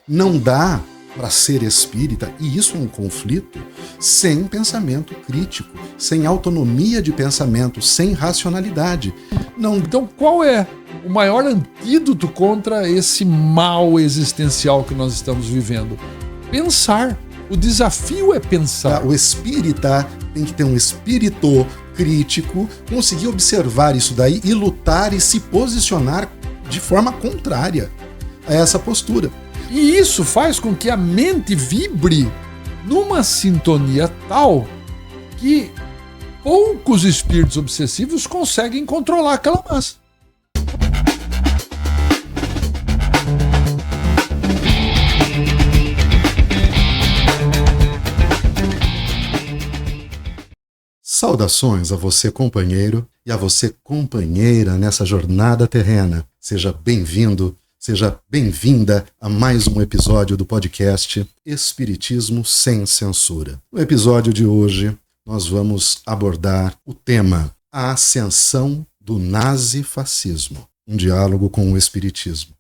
Não dá para ser espírita, e isso é um conflito, sem pensamento crítico, sem autonomia de pensamento, sem racionalidade. Não... Então, qual é o maior antídoto contra esse mal existencial que nós estamos vivendo? Pensar. O desafio é pensar. O espírita tem que ter um espírito crítico, conseguir observar isso daí e lutar e se posicionar de forma contrária a essa postura. E isso faz com que a mente vibre numa sintonia tal que poucos espíritos obsessivos conseguem controlar aquela massa. Saudações a você, companheiro, e a você, companheira, nessa jornada terrena. Seja bem-vindo, seja bem-vinda a mais um episódio do podcast Espiritismo Sem Censura. No episódio de hoje, nós vamos abordar o tema A Ascensão do Nazifascismo, um diálogo com o Espiritismo.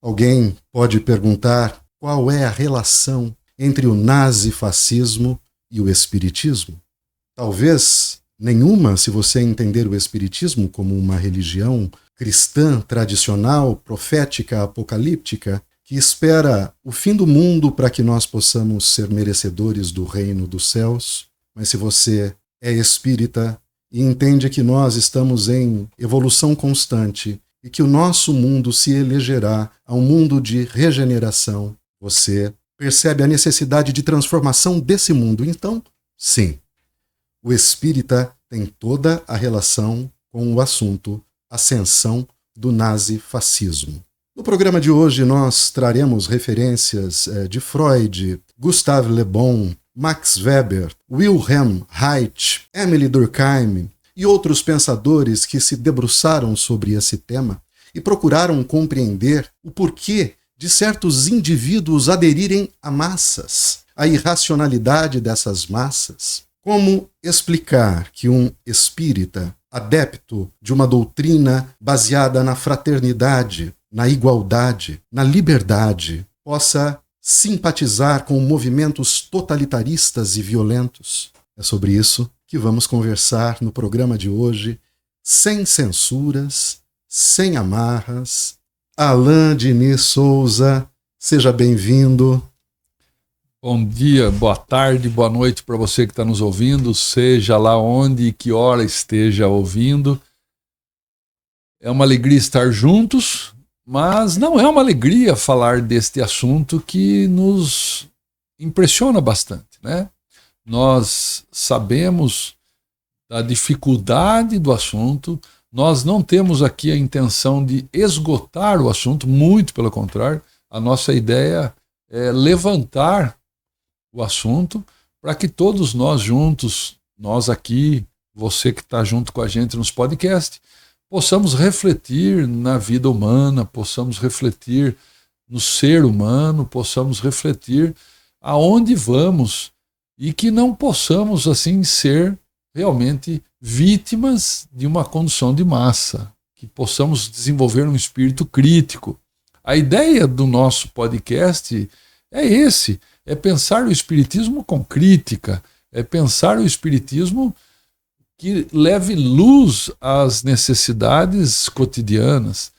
Alguém pode perguntar qual é a relação entre o nazifascismo e o Espiritismo? Talvez nenhuma, se você entender o Espiritismo como uma religião cristã, tradicional, profética, apocalíptica, que espera o fim do mundo para que nós possamos ser merecedores do reino dos céus. Mas se você é espírita e entende que nós estamos em evolução constante e que o nosso mundo se elegerá a um mundo de regeneração, você percebe a necessidade de transformação desse mundo. Então, sim, o espírita tem toda a relação com o assunto ascensão do nazifascismo. No programa de hoje nós traremos referências de Freud, Gustave Le Bon, Max Weber, Wilhelm Reich, Emile Durkheim e outros pensadores que se debruçaram sobre esse tema e procuraram compreender o porquê de certos indivíduos aderirem a massas, a irracionalidade dessas massas. Como explicar que um espírita, adepto de uma doutrina baseada na fraternidade, na igualdade, na liberdade, possa simpatizar com movimentos totalitaristas e violentos? É sobre isso que vamos conversar no programa de hoje, sem censuras, sem amarras. Alain Diniz Souza, seja bem-vindo. Bom dia, boa tarde, boa noite para você que está nos ouvindo, seja lá onde e que hora esteja ouvindo. É uma alegria estar juntos, mas não é uma alegria falar deste assunto que nos impressiona bastante, né? Nós sabemos da dificuldade do assunto, nós não temos aqui a intenção de esgotar o assunto, muito pelo contrário, a nossa ideia é levantar o assunto para que todos nós juntos, nós aqui, você que está junto com a gente nos podcasts, possamos refletir na vida humana, possamos refletir no ser humano, possamos refletir aonde vamos e que não possamos assim ser realmente vítimas de uma condução de massa, que possamos desenvolver um espírito crítico. A ideia do nosso podcast é pensar o espiritismo com crítica, é pensar o espiritismo que leve luz às necessidades cotidianas.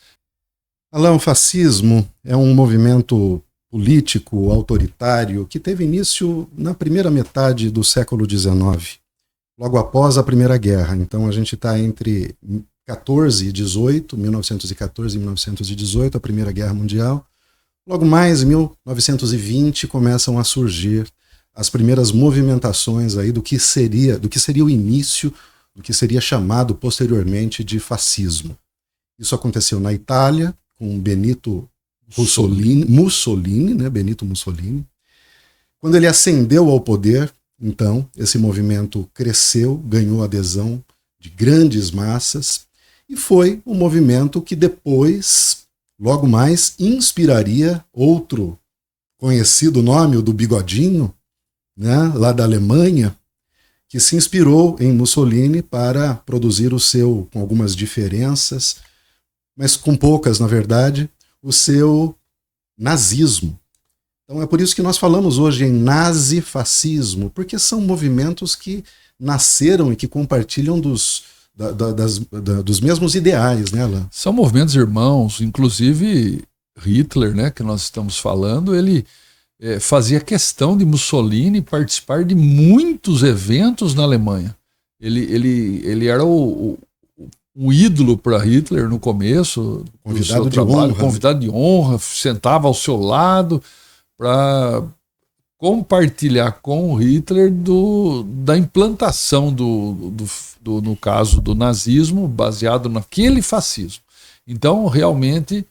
Alain, o fascismo é um movimento político autoritário que teve início na primeira metade do século XIX, logo após a Primeira Guerra. Então a gente está entre 1914 e 1918, a Primeira Guerra Mundial. Logo mais, em 1920, começam a surgir as primeiras movimentações aí do que seria o início, do que seria chamado posteriormente de fascismo. Isso aconteceu na Itália, com Benito Mussolini, né? Benito Mussolini. Quando ele ascendeu ao poder, então, esse movimento cresceu, ganhou adesão de grandes massas, e foi um movimento que depois, logo mais, inspiraria outro conhecido nome, o do Bigodinho, né, lá da Alemanha, que se inspirou em Mussolini para produzir o seu, com algumas diferenças, mas com poucas, na verdade, o seu nazismo. Então é por isso que nós falamos hoje em nazifascismo, porque são movimentos que nasceram e que compartilham dos mesmos ideais, né, Alain? São movimentos irmãos, inclusive Hitler, né, que nós estamos falando, ele fazia questão de Mussolini participar de muitos eventos na Alemanha. Ele era um ídolo para Hitler no começo, convidado de honra, convidado de honra, sentava ao seu lado para compartilhar com Hitler da implantação no caso do nazismo, baseado naquele fascismo. Então, realmente,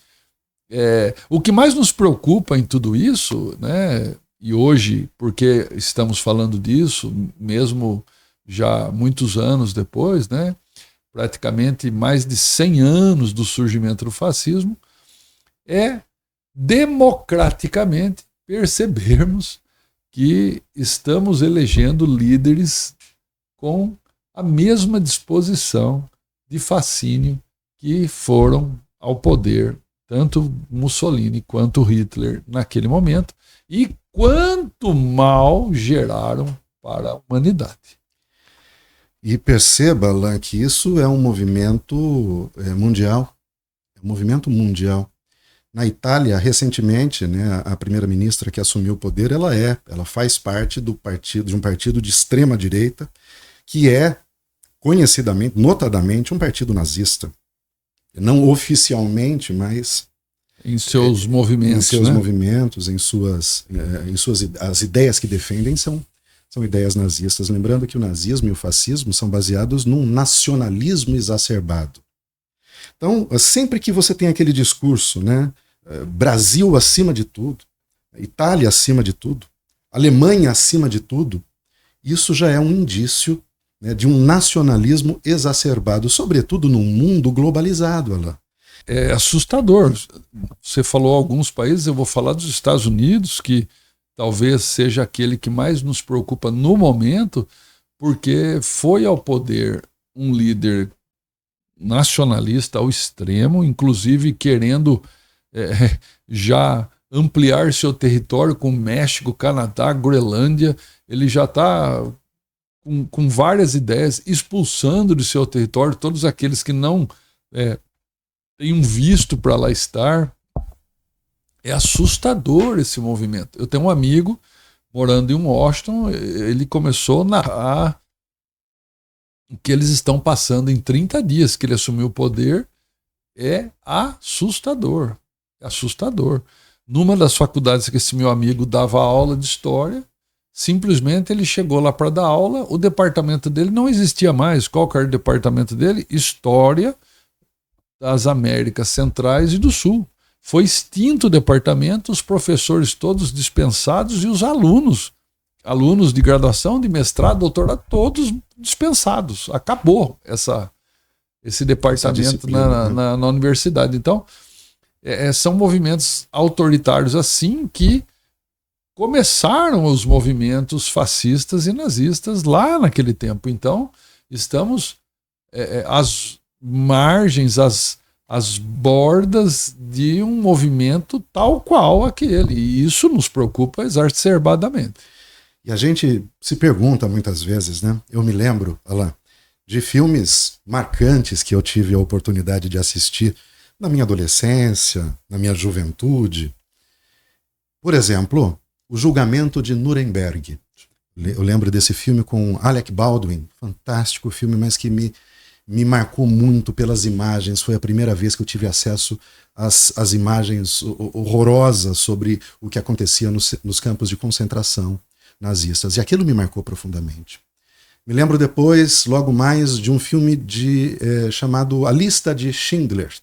o que mais nos preocupa em tudo isso, né, e hoje, porque estamos falando disso, mesmo já muitos anos depois, né, praticamente mais de 100 anos do surgimento do fascismo, é democraticamente percebermos que estamos elegendo líderes com a mesma disposição de fascínio que foram ao poder, tanto Mussolini quanto Hitler naquele momento, e quanto mal geraram para a humanidade. E perceba, Alain, que isso é um movimento mundial. É um movimento mundial. Na Itália, recentemente, né, a primeira-ministra que assumiu o poder, ela faz parte de um partido de extrema-direita, que é, conhecidamente, notadamente, um partido nazista. Não oficialmente, mas em seus movimentos. Em seus né? movimentos, as ideias que defendem são ideias nazistas. Lembrando que o nazismo e o fascismo são baseados num nacionalismo exacerbado. Então, sempre que você tem aquele discurso, né, Brasil acima de tudo, Itália acima de tudo, Alemanha acima de tudo, isso já é um indício, né, de um nacionalismo exacerbado, sobretudo num mundo globalizado, Alain. É assustador. Você falou alguns países, eu vou falar dos Estados Unidos, que talvez seja aquele que mais nos preocupa no momento, porque foi ao poder um líder nacionalista ao extremo, inclusive querendo já ampliar seu território com México, Canadá, Groenlândia. Ele já está com várias ideias, expulsando de seu território todos aqueles que não têm um visto para lá estar. É assustador esse movimento. Eu tenho um amigo morando em Washington, ele começou a narrar o que eles estão passando em 30 dias que ele assumiu o poder. É assustador. É assustador. Numa das faculdades que esse meu amigo dava aula de história, simplesmente ele chegou lá para dar aula, o departamento dele não existia mais. Qual que era o departamento dele? História das Américas Centrais e do Sul. Foi extinto o departamento, os professores todos dispensados e os alunos de graduação, de mestrado, doutorado, todos dispensados. Acabou esse departamento na universidade. Então, são movimentos autoritários assim que começaram os movimentos fascistas e nazistas lá naquele tempo. Então, estamos às margens, às bordas de um movimento tal qual aquele. E isso nos preocupa exacerbadamente. E a gente se pergunta muitas vezes, né? Eu me lembro, Alain, de filmes marcantes que eu tive a oportunidade de assistir na minha adolescência, na minha juventude. Por exemplo, O Julgamento de Nuremberg. Eu lembro desse filme com Alec Baldwin, fantástico filme, mas que me marcou muito pelas imagens. Foi a primeira vez que eu tive acesso às imagens horrorosas sobre o que acontecia nos campos de concentração nazistas. E aquilo me marcou profundamente. Me lembro depois, logo mais, de um filme chamado A Lista de Schindler,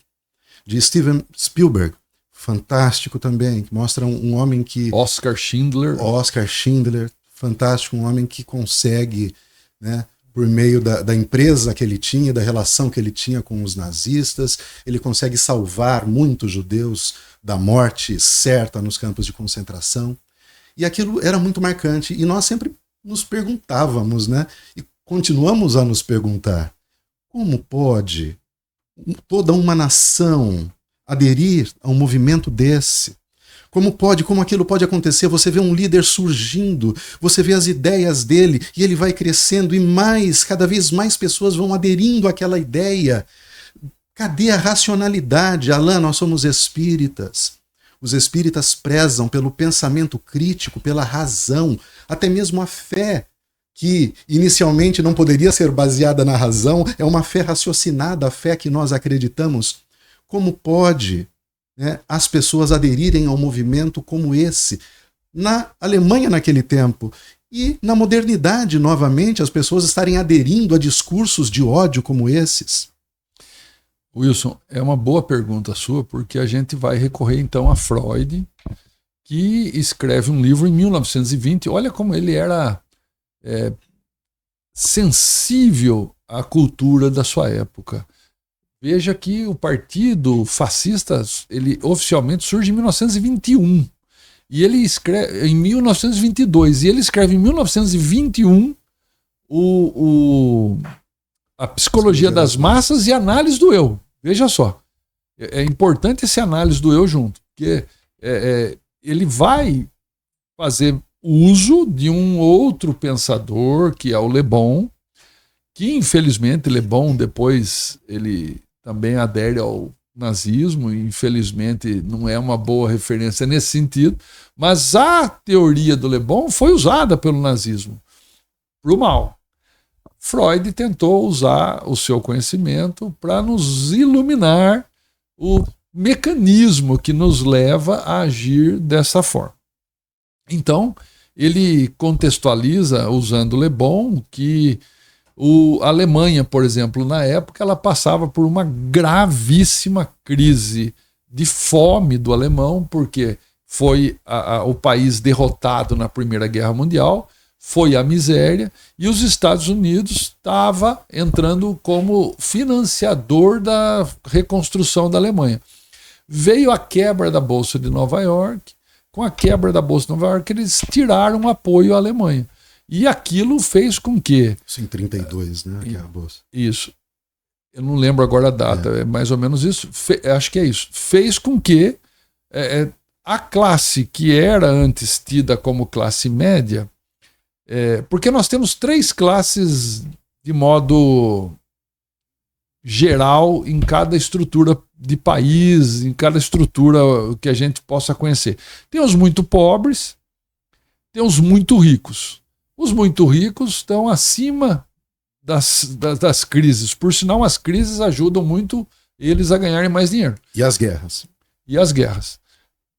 de Steven Spielberg. Fantástico também, que mostra um homem que... Oscar Schindler, fantástico, um homem que consegue, né, por meio da empresa que ele tinha, da relação que ele tinha com os nazistas, ele consegue salvar muitos judeus da morte certa nos campos de concentração. E aquilo era muito marcante. E nós sempre nos perguntávamos, né? E continuamos a nos perguntar, como pode toda uma nação aderir a um movimento desse? Como aquilo pode acontecer? Você vê um líder surgindo, você vê as ideias dele e ele vai crescendo e cada vez mais pessoas vão aderindo àquela ideia. Cadê a racionalidade? Alain, nós somos espíritas. Os espíritas prezam pelo pensamento crítico, pela razão, até mesmo a fé, que inicialmente não poderia ser baseada na razão, é uma fé raciocinada, a fé que nós acreditamos. Como pode, né, as pessoas aderirem a um movimento como esse? Na Alemanha naquele tempo e na modernidade, novamente, as pessoas estarem aderindo a discursos de ódio como esses? Wilson, é uma boa pergunta sua, porque a gente vai recorrer então a Freud, que escreve um livro em 1920. Olha como ele era sensível à cultura da sua época. Veja que o partido fascista, ele oficialmente surge em 1921. E ele escreve em 1922. E ele escreve em 1921 a Psicologia das Massas e a Análise do Eu. Veja só. É importante esse análise do eu junto, porque ele vai fazer uso de um outro pensador, que é o Le Bon, que infelizmente Le Bon depois ele também adere ao nazismo, e infelizmente não é uma boa referência nesse sentido, mas a teoria do Le Bon foi usada pelo nazismo para o mal. Freud tentou usar o seu conhecimento para nos iluminar o mecanismo que nos leva a agir dessa forma. Então, ele contextualiza, usando Le Bon, que a Alemanha, por exemplo, na época, ela passava por uma gravíssima crise de fome do alemão, porque foi o país derrotado na Primeira Guerra Mundial, foi a miséria, e os Estados Unidos estava entrando como financiador da reconstrução da Alemanha. Veio a quebra da Bolsa de Nova York. Com a quebra da Bolsa de Nova York, eles tiraram o apoio à Alemanha. E aquilo fez com que... Isso em 32, né? Que é a Bolsa. Isso. Eu não lembro agora a data, é mais ou menos isso. Acho que é isso. Fez com que a classe que era antes tida como classe média... porque nós temos 3 classes de modo geral em cada estrutura de país, em cada estrutura que a gente possa conhecer. Tem os muito pobres, tem os muito ricos. Os muito ricos estão acima das crises. Por sinal, as crises ajudam muito eles a ganharem mais dinheiro. E as guerras. E as guerras.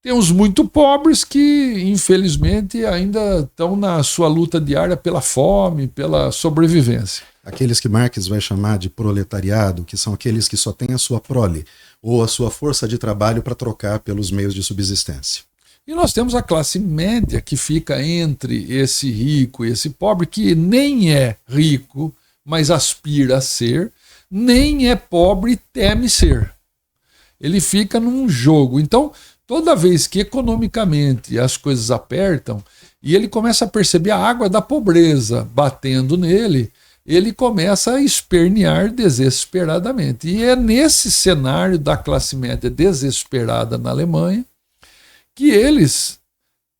Tem os muito pobres que, infelizmente, ainda estão na sua luta diária pela fome, pela sobrevivência. Aqueles que Marx vai chamar de proletariado, que são aqueles que só têm a sua prole, ou a sua força de trabalho para trocar pelos meios de subsistência. E nós temos a classe média, que fica entre esse rico e esse pobre, que nem é rico, mas aspira a ser, nem é pobre e teme ser. Ele fica num jogo. Então, toda vez que economicamente as coisas apertam e ele começa a perceber a água da pobreza batendo nele, ele começa a espernear desesperadamente. E é nesse cenário da classe média desesperada na Alemanha que eles,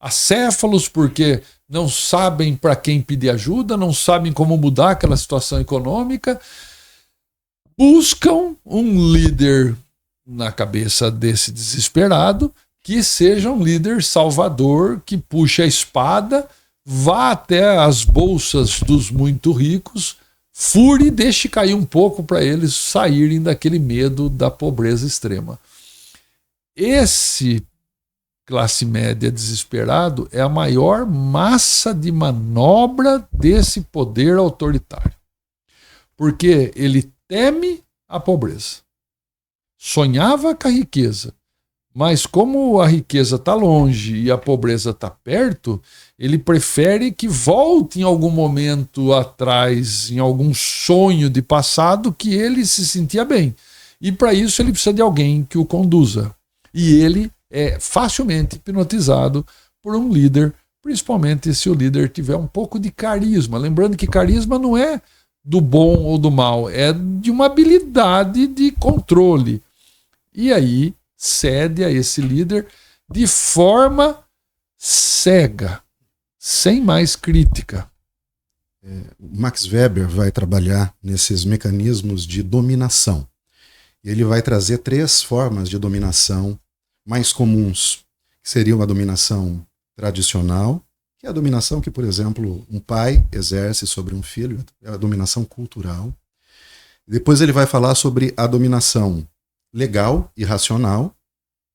acéfalos, porque não sabem para quem pedir ajuda, não sabem como mudar aquela situação econômica, buscam um líder na cabeça desse desesperado, que seja um líder salvador, que puxe a espada, vá até as bolsas dos muito ricos, fure e deixe cair um pouco para eles saírem daquele medo da pobreza extrema. Esse classe média desesperado é a maior massa de manobra desse poder autoritário. Porque ele teme a pobreza. Sonhava com a riqueza, mas como a riqueza está longe e a pobreza está perto, ele prefere que volte em algum momento atrás, em algum sonho de passado, que ele se sentia bem. E para isso ele precisa de alguém que o conduza. E ele é facilmente hipnotizado por um líder, principalmente se o líder tiver um pouco de carisma. Lembrando que carisma não é do bom ou do mal, é de uma habilidade de controle. E aí cede a esse líder de forma cega, sem mais crítica. Max Weber vai trabalhar nesses mecanismos de dominação. Ele vai trazer 3 formas de dominação mais comuns, que seriam a dominação tradicional, que é a dominação que, por exemplo, um pai exerce sobre um filho, é a dominação cultural. Depois ele vai falar sobre a dominação legal e racional,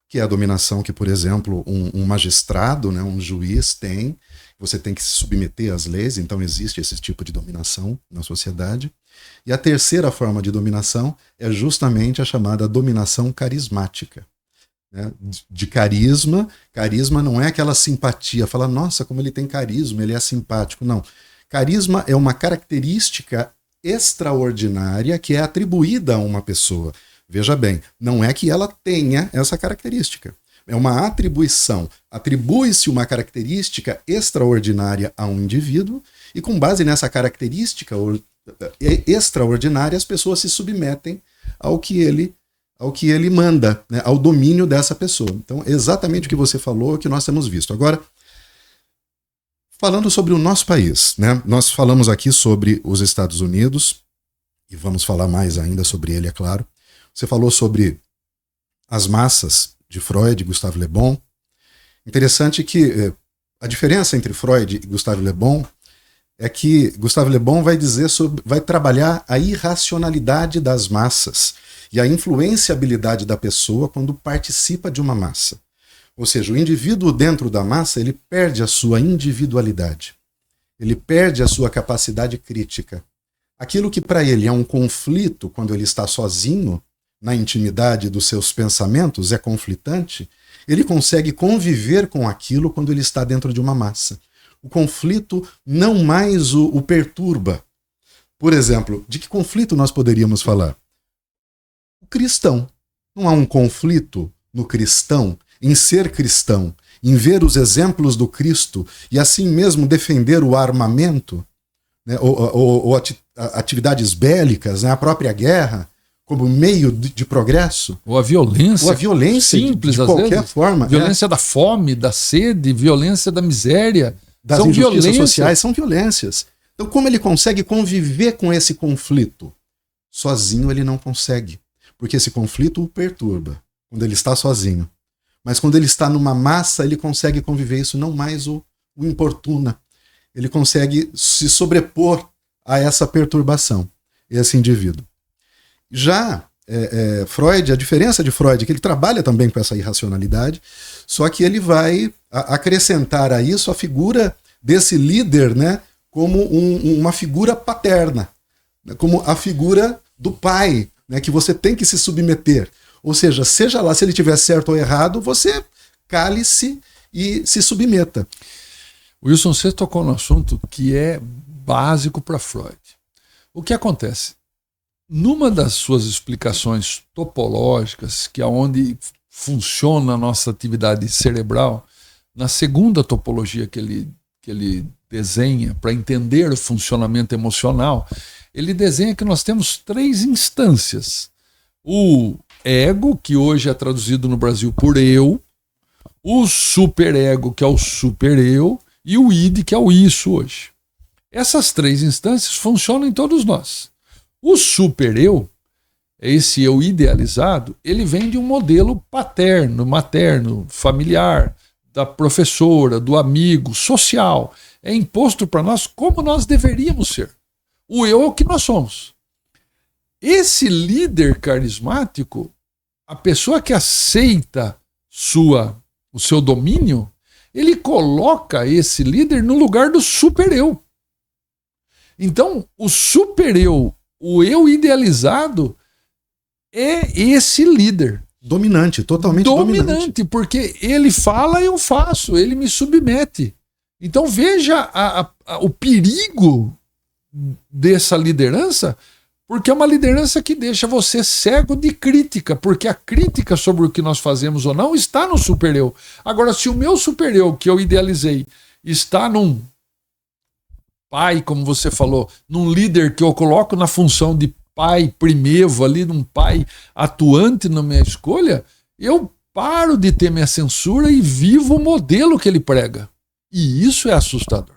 que é a dominação que, por exemplo, um magistrado, né, um juiz tem. Você tem que se submeter às leis, então existe esse tipo de dominação na sociedade. E a terceira forma de dominação é justamente a chamada dominação carismática. Né? De carisma. Carisma não é aquela simpatia, fala, nossa, como ele tem carisma, ele é simpático. Não. Carisma é uma característica extraordinária que é atribuída a uma pessoa. Veja bem, não é que ela tenha essa característica. É uma atribuição. Atribui-se uma característica extraordinária a um indivíduo e com base nessa característica extraordinária as pessoas se submetem ao que ele manda, né, ao domínio dessa pessoa. Então, exatamente o que você falou, que nós temos visto. Agora, falando sobre o nosso país, né, nós falamos aqui sobre os Estados Unidos e vamos falar mais ainda sobre ele, é claro. Você falou sobre as massas de Freud e Gustave Le Bon. Interessante que a diferença entre Freud e Gustave Le Bon é que Gustave Le Bon vai trabalhar a irracionalidade das massas e a influenciabilidade da pessoa quando participa de uma massa. Ou seja, o indivíduo dentro da massa, ele perde a sua individualidade. Ele perde a sua capacidade crítica. Aquilo que para ele é um conflito quando ele está sozinho, na intimidade dos seus pensamentos, é conflitante, ele consegue conviver com aquilo quando ele está dentro de uma massa. O conflito não mais o perturba. Por exemplo, de que conflito nós poderíamos falar? O cristão. Não há um conflito no cristão, em ser cristão, em ver os exemplos do Cristo e assim mesmo defender o armamento, né, ou atividades bélicas, né, a própria guerra, como meio de progresso. Ou a violência. Ou a violência simples, de qualquer forma. Violência da fome, da sede, violência da miséria. Das são injustiças violências sociais, são violências. Então, como ele consegue conviver com esse conflito? Sozinho ele não consegue. Porque esse conflito o perturba, quando ele está sozinho. Mas quando ele está numa massa, ele consegue conviver, isso não mais o importuna. Ele consegue se sobrepor a essa perturbação, esse indivíduo. Já Freud, a diferença de Freud é que ele trabalha também com essa irracionalidade, só que ele vai acrescentar a isso a figura desse líder, né, como uma figura paterna, né, como a figura do pai, né, que você tem que se submeter. Ou seja lá se ele tiver certo ou errado, você cale-se e se submeta. Wilson, você tocou no assunto que é básico para Freud. O que acontece? Numa das suas explicações topológicas, que é onde funciona a nossa atividade cerebral, na segunda topologia que ele desenha para entender o funcionamento emocional, ele desenha que nós temos 3 instâncias. O ego, que hoje é traduzido no Brasil por eu, o superego, que é o supereu, e o id, que é o isso hoje. Essas 3 instâncias funcionam em todos nós. O supereu, esse eu idealizado, ele vem de um modelo paterno, materno, familiar, da professora, do amigo, social. É imposto para nós como nós deveríamos ser. O eu é o que nós somos. Esse líder carismático, a pessoa que aceita o seu domínio, ele coloca esse líder no lugar do supereu. Então, o supereu, o eu idealizado, é esse líder. Dominante, totalmente dominante. Porque ele fala, eu faço, ele me submete. Então veja o perigo dessa liderança, porque é uma liderança que deixa você cego de crítica, porque a crítica sobre o que nós fazemos ou não está no supereu. Agora, se o meu supereu, que eu idealizei, está num pai, como você falou, num líder que eu coloco na função de pai primevo ali, num pai atuante na minha escolha, eu paro de ter minha censura e vivo o modelo que ele prega. E isso é assustador.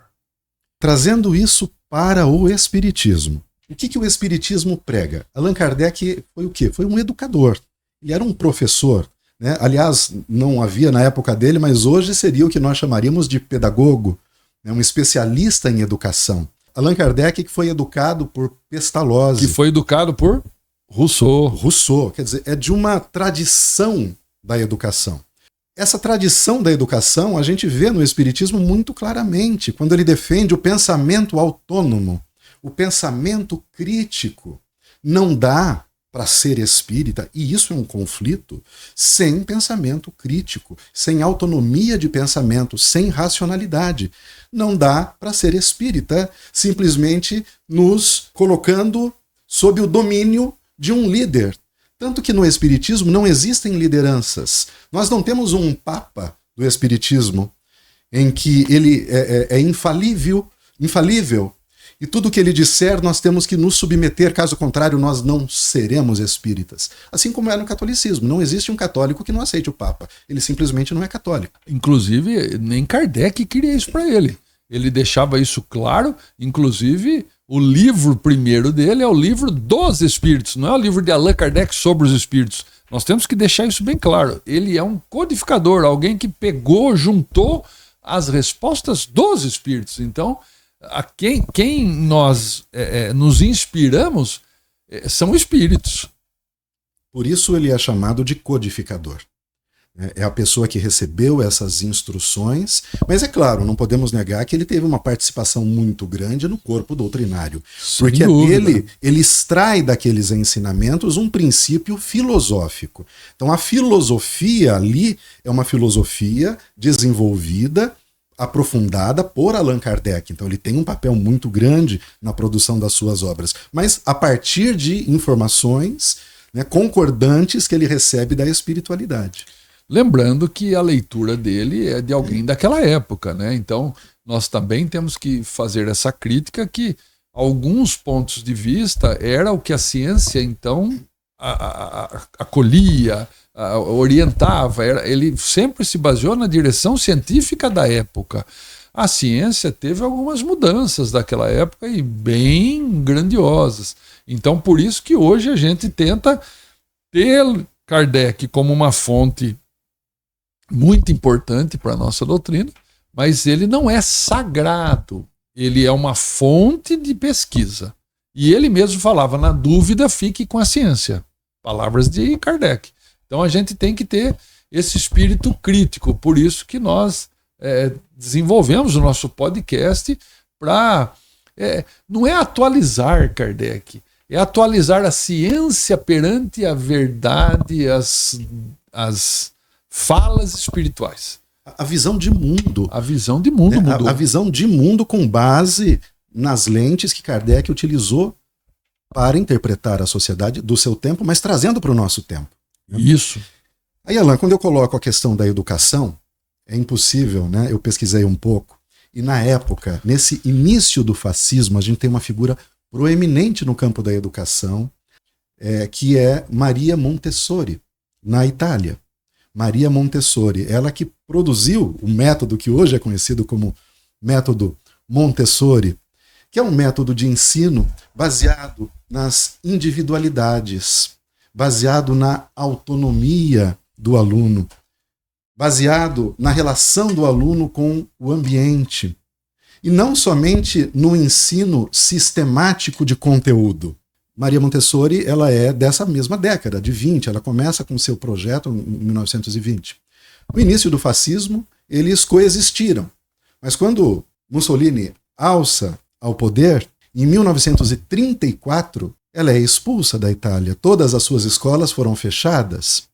Trazendo isso para o Espiritismo. O que o Espiritismo prega? Allan Kardec foi o quê? Foi um educador. Ele era um professor, né? Aliás, não havia na época dele, mas hoje seria o que nós chamaríamos de pedagogo, né? Um especialista em educação. Allan Kardec que foi educado por Pestalozzi. Que foi educado por Rousseau. Rousseau, quer dizer, é de uma tradição da educação. Essa tradição da educação a gente vê no Espiritismo muito claramente, quando ele defende o pensamento autônomo, o pensamento crítico. Não dá para ser espírita, e isso é um conflito, sem pensamento crítico, sem autonomia de pensamento, sem racionalidade. Não dá para ser espírita simplesmente nos colocando sob o domínio de um líder. Tanto que no Espiritismo não existem lideranças. Nós não temos um papa do Espiritismo em que ele é infalível, e tudo que ele disser nós temos que nos submeter, caso contrário nós não seremos espíritas. Assim como é no catolicismo, não existe um católico que não aceite o papa, ele simplesmente não é católico. Inclusive, nem Kardec queria isso para ele. Ele deixava isso claro, inclusive o livro primeiro dele é o livro dos espíritos, não é o livro de Allan Kardec sobre os espíritos. Nós temos que deixar isso bem claro. Ele é um codificador, alguém que pegou, juntou as respostas dos espíritos. Então, a quem nós nos inspiramos são espíritos. Por isso ele é chamado de codificador. É a pessoa que recebeu essas instruções, mas é claro, não podemos negar que ele teve uma participação muito grande no corpo doutrinário. Porque ele extrai daqueles ensinamentos um princípio filosófico. Então a filosofia ali é uma filosofia desenvolvida, aprofundada por Allan Kardec. Então ele tem um papel muito grande na produção das suas obras, mas a partir de informações, né, concordantes que ele recebe da espiritualidade. Lembrando que a leitura dele é de alguém daquela época, né? Então, nós também temos que fazer essa crítica que alguns pontos de vista era o que a ciência, então, acolhia, orientava. Ele sempre se baseou na direção científica da época. A ciência teve algumas mudanças daquela época e bem grandiosas. Então, por isso que hoje a gente tenta ter Kardec como uma fonte muito importante para a nossa doutrina, mas ele não é sagrado, ele é uma fonte de pesquisa. E ele mesmo falava, na dúvida, fique com a ciência. Palavras de Kardec. Então a gente tem que ter esse espírito crítico, por isso que nós desenvolvemos o nosso podcast para... não é atualizar Kardec, é atualizar a ciência perante a verdade, as falas espirituais. A visão de mundo. A visão de mundo mudou. A visão de mundo com base nas lentes que Kardec utilizou para interpretar a sociedade do seu tempo, mas trazendo para o nosso tempo. Isso. Aí, Allan, quando eu coloco a questão da educação, é impossível, né? Eu pesquisei um pouco, e na época, nesse início do fascismo, a gente tem uma figura proeminente no campo da educação, que é Maria Montessori, na Itália. Maria Montessori, ela que produziu o método que hoje é conhecido como método Montessori, que é um método de ensino baseado nas individualidades, baseado na autonomia do aluno, baseado na relação do aluno com o ambiente, e não somente no ensino sistemático de conteúdo. Maria Montessori, ela é dessa mesma década, de 20, ela começa com seu projeto em 1920. No início do fascismo, eles coexistiram, mas quando Mussolini alça ao poder, em 1934, ela é expulsa da Itália, todas as suas escolas foram fechadas.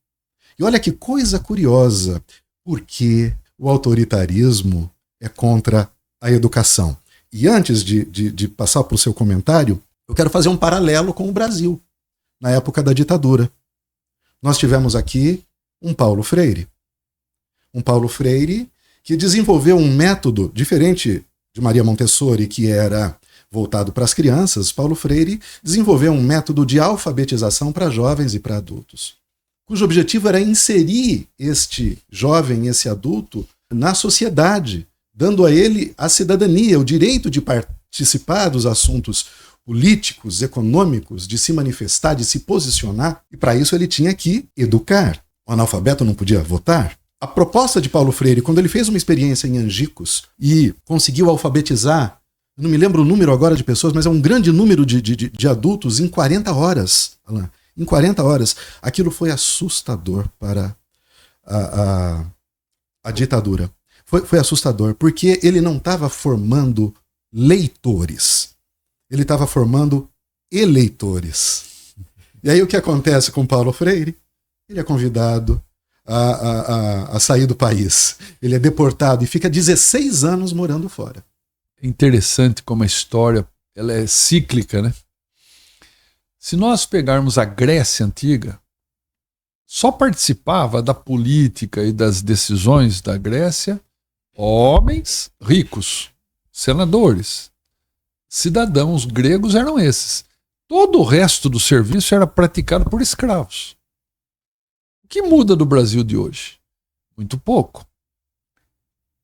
E olha que coisa curiosa, porque o autoritarismo é contra a educação. E antes de passar para o seu comentário, eu quero fazer um paralelo com o Brasil, na época da ditadura. Nós tivemos aqui um Paulo Freire. Um Paulo Freire que desenvolveu um método diferente de Maria Montessori, que era voltado para as crianças. Paulo Freire desenvolveu um método de alfabetização para jovens e para adultos. cujo objetivo era inserir este jovem, esse adulto, na sociedade, dando a ele a cidadania, o direito de participar dos assuntos políticos, econômicos, de se manifestar, de se posicionar, e para isso ele tinha que educar. O analfabeto não podia votar. A proposta de Paulo Freire, quando ele fez uma experiência em Angicos e conseguiu alfabetizar, eu não me lembro o número agora de pessoas, mas é um grande número de adultos em 40 horas, Alain, em 40 horas. Aquilo foi assustador para a ditadura. Foi assustador, porque ele não estava formando leitores, ele estava formando eleitores. E aí o que acontece com Paulo Freire? Ele é convidado a sair do país. Ele é deportado e fica 16 anos morando fora. Interessante como a história ela é cíclica, né? Se nós pegarmos a Grécia Antiga, só participava da política e das decisões da Grécia homens ricos, senadores, cidadãos gregos eram esses. Todo o resto do serviço era praticado por escravos. O que muda do Brasil de hoje? Muito pouco.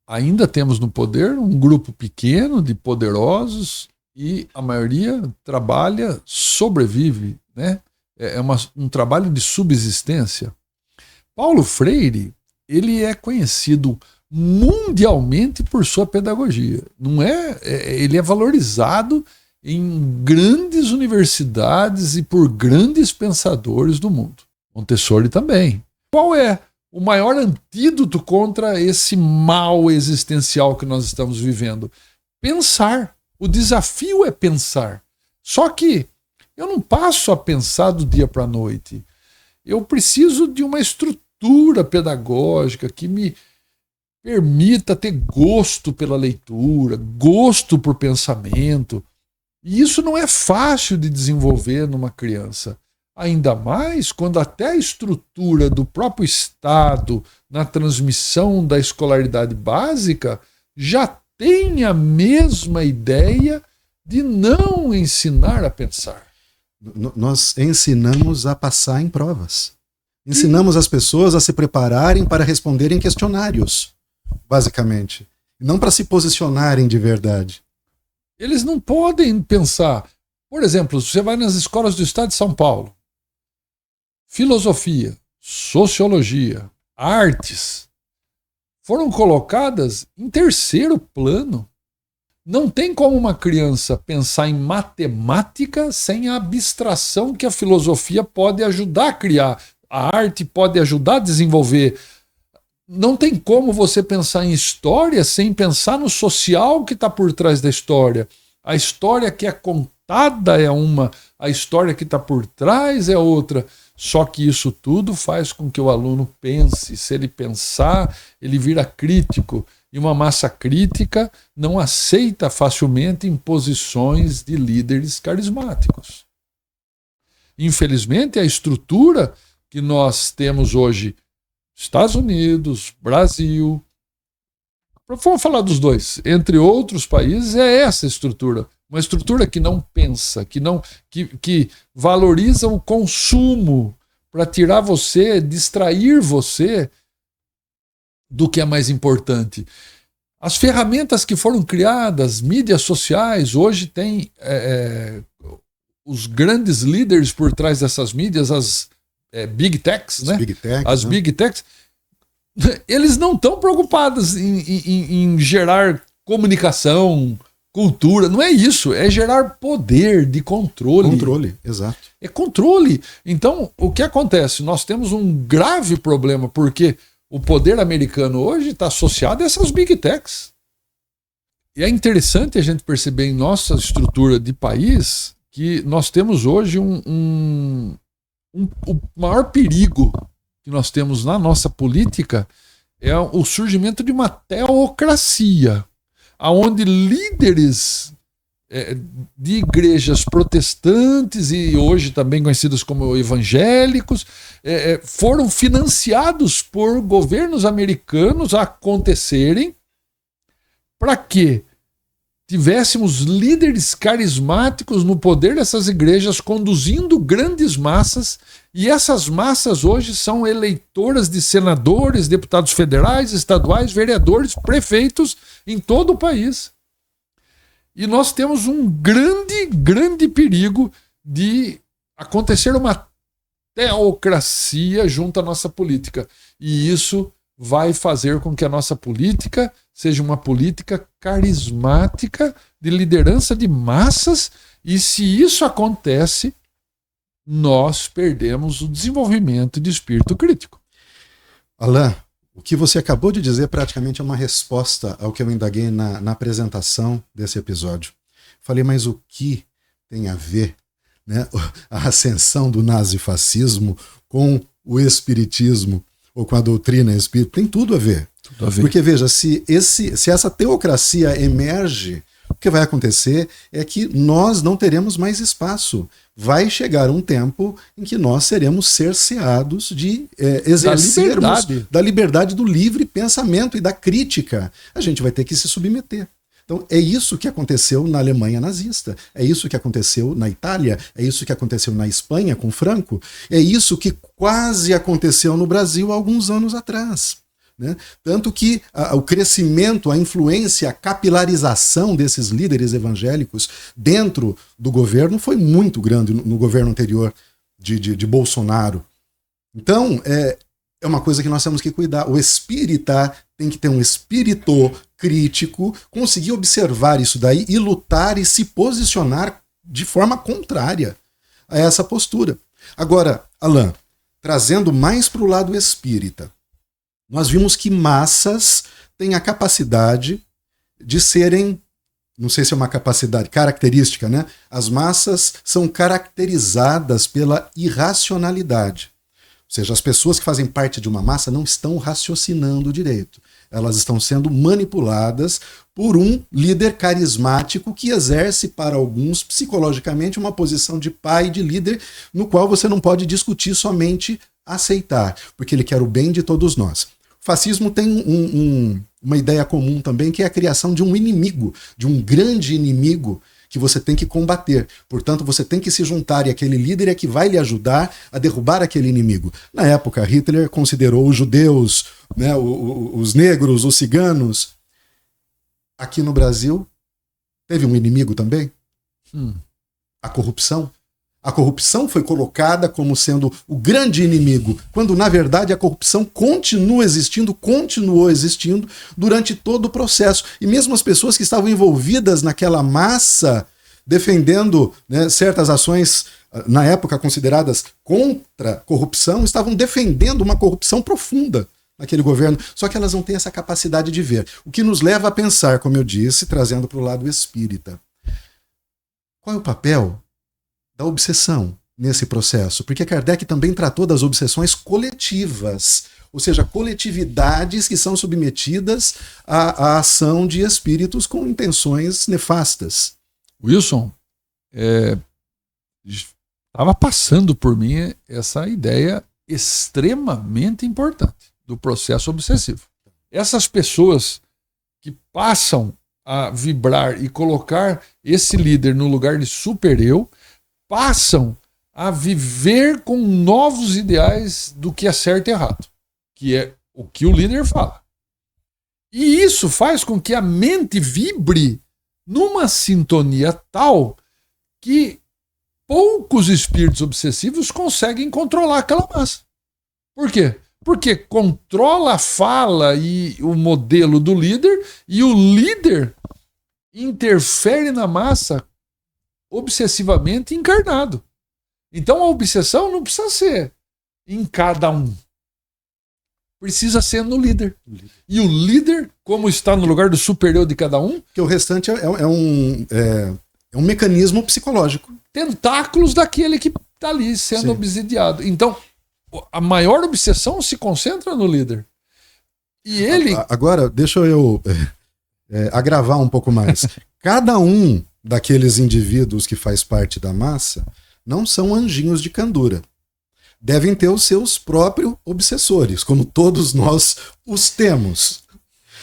Ainda temos no poder um grupo pequeno de poderosos e a maioria trabalha, sobrevive, né? É um trabalho de subsistência. Paulo Freire, ele é conhecido mundialmente por sua pedagogia. Não é, ele é valorizado em grandes universidades e por grandes pensadores do mundo. Montessori também. Qual é o maior antídoto contra esse mal existencial que nós estamos vivendo? Pensar. O desafio é pensar. Só que eu não passo a pensar do dia para a noite. Eu preciso de uma estrutura pedagógica que me permita ter gosto pela leitura, gosto por pensamento. E isso não é fácil de desenvolver numa criança. Ainda mais quando até a estrutura do próprio Estado na transmissão da escolaridade básica já tem a mesma ideia de não ensinar a pensar. Nós ensinamos a passar em provas. Ensinamos as pessoas a se prepararem para responderem questionários, basicamente. Não para se posicionarem de verdade. Eles não podem pensar. Por exemplo, você vai nas escolas do Estado de São Paulo. Filosofia, sociologia, artes foram colocadas em terceiro plano. Não tem como uma criança pensar em matemática sem a abstração que a filosofia pode ajudar a criar. A arte pode ajudar a desenvolver. Não tem como você pensar em história sem pensar no social que está por trás da história. A história que é contada é uma, a história que está por trás é outra. Só que isso tudo faz com que o aluno pense. Se ele pensar, ele vira crítico. E uma massa crítica não aceita facilmente imposições de líderes carismáticos. Infelizmente, a estrutura que nós temos hoje, Estados Unidos, Brasil, vamos falar dos dois, entre outros países, é essa estrutura. Uma estrutura que não pensa, que valoriza o consumo para tirar você, distrair você do que é mais importante. As ferramentas que foram criadas, mídias sociais, hoje tem os grandes líderes por trás dessas mídias, as Big Techs, né? As Big Techs, eles não estão preocupados em gerar comunicação, cultura. Não é isso, é gerar poder de controle. Controle, exato. É controle. Então, o que acontece? Nós temos um grave problema, porque o poder americano hoje está associado a essas Big Techs. E é interessante a gente perceber em nossa estrutura de país que nós temos hoje o maior perigo que nós temos na nossa política é o surgimento de uma teocracia, onde líderes de igrejas protestantes e hoje também conhecidas como evangélicos foram financiados por governos americanos a acontecerem para quê? tivéssemos líderes carismáticos no poder dessas igrejas, conduzindo grandes massas, e essas massas hoje são eleitoras de senadores, deputados federais, estaduais, vereadores, prefeitos em todo o país. E nós temos um grande perigo de acontecer uma teocracia junto à nossa política. E isso vai fazer com que a nossa política seja uma política carismática de liderança de massas, e se isso acontece, nós perdemos o desenvolvimento de espírito crítico. Alain, o que você acabou de dizer praticamente é uma resposta ao que eu indaguei na apresentação desse episódio. Falei, mas o que tem a ver, né, a ascensão do nazifascismo com o espiritismo ou com a doutrina espírita? Tem tudo a ver. Porque, veja, se essa teocracia emerge, o que vai acontecer é que nós não teremos mais espaço. Vai chegar um tempo em que nós seremos cerceados de exercermos da liberdade do livre pensamento e da crítica. A gente vai ter que se submeter. Então, é isso que aconteceu na Alemanha nazista, é isso que aconteceu na Itália, é isso que aconteceu na Espanha com Franco, é isso que quase aconteceu no Brasil há alguns anos atrás. Né? Tanto que o crescimento, a influência, a capilarização desses líderes evangélicos dentro do governo foi muito grande no governo anterior de Bolsonaro. Então, é uma coisa que nós temos que cuidar. O espírita tem que ter um espírito crítico, conseguir observar isso daí e lutar e se posicionar de forma contrária a essa postura. Agora, Alain, trazendo mais para o lado espírita, nós vimos que massas têm a capacidade de serem, não sei se é uma capacidade característica, né? As massas são caracterizadas pela irracionalidade. Ou seja, as pessoas que fazem parte de uma massa não estão raciocinando direito. Elas estão sendo manipuladas por um líder carismático que exerce para alguns psicologicamente uma posição de pai, de líder, no qual você não pode discutir, somente aceitar, porque ele quer o bem de todos nós. O fascismo tem uma ideia comum também, que é a criação de um inimigo, de um grande inimigo que você tem que combater. Portanto, você tem que se juntar, e aquele líder é que vai lhe ajudar a derrubar aquele inimigo. Na época, Hitler considerou os judeus, né, os negros, os ciganos. Aqui no Brasil, teve um inimigo também? A corrupção. A corrupção foi colocada como sendo o grande inimigo, quando, na verdade, a corrupção continuou existindo durante todo o processo. E mesmo as pessoas que estavam envolvidas naquela massa, defendendo, né, certas ações, na época consideradas contra a corrupção, estavam defendendo uma corrupção profunda naquele governo. Só que elas não têm essa capacidade de ver. O que nos leva a pensar, como eu disse, trazendo para o lado espírita. Qual é o papel da obsessão nesse processo? Porque Kardec também tratou das obsessões coletivas, ou seja, coletividades que são submetidas à ação de espíritos com intenções nefastas. Wilson, estava passando por mim essa ideia extremamente importante do processo obsessivo. Essas pessoas que passam a vibrar e colocar esse líder no lugar de super-eu, passam a viver com novos ideais do que é certo e errado, que é o que o líder fala. E isso faz com que a mente vibre numa sintonia tal que poucos espíritos obsessivos conseguem controlar aquela massa. Por quê? Porque controla a fala e o modelo do líder, e o líder interfere na massa obsessivamente encarnado. Então a obsessão não precisa ser em cada um. Precisa ser no líder. E o líder, como está no lugar do superior de cada um... Que o restante é um mecanismo psicológico. Tentáculos daquele que está ali sendo obsidiado. Então, a maior obsessão se concentra no líder. E ele... Agora, deixa eu agravar um pouco mais. Cada um daqueles indivíduos que faz parte da massa não são anjinhos de candura. Devem ter os seus próprios obsessores, como todos nós os temos.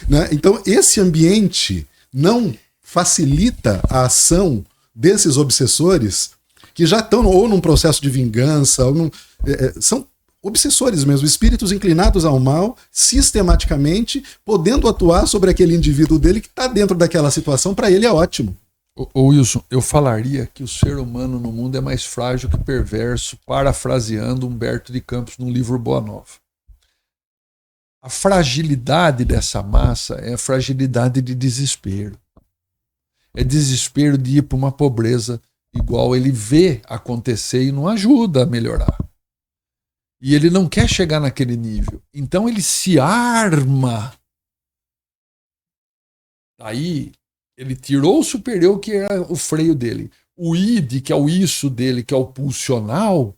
Né? Então, esse ambiente não facilita a ação desses obsessores que já estão ou num processo de vingança, ou são obsessores mesmo, espíritos inclinados ao mal, sistematicamente, podendo atuar sobre aquele indivíduo dele que está dentro daquela situação, para ele é ótimo. Ô Wilson, eu falaria que o ser humano no mundo é mais frágil que perverso, parafraseando Humberto de Campos no livro Boa Nova. A fragilidade dessa massa é a fragilidade de desespero. É desespero de ir para uma pobreza igual ele vê acontecer e não ajuda a melhorar. E ele não quer chegar naquele nível. Então ele se arma. Aí ele tirou o superior, que era o freio dele. O id, que é o isso dele, que é o pulsional,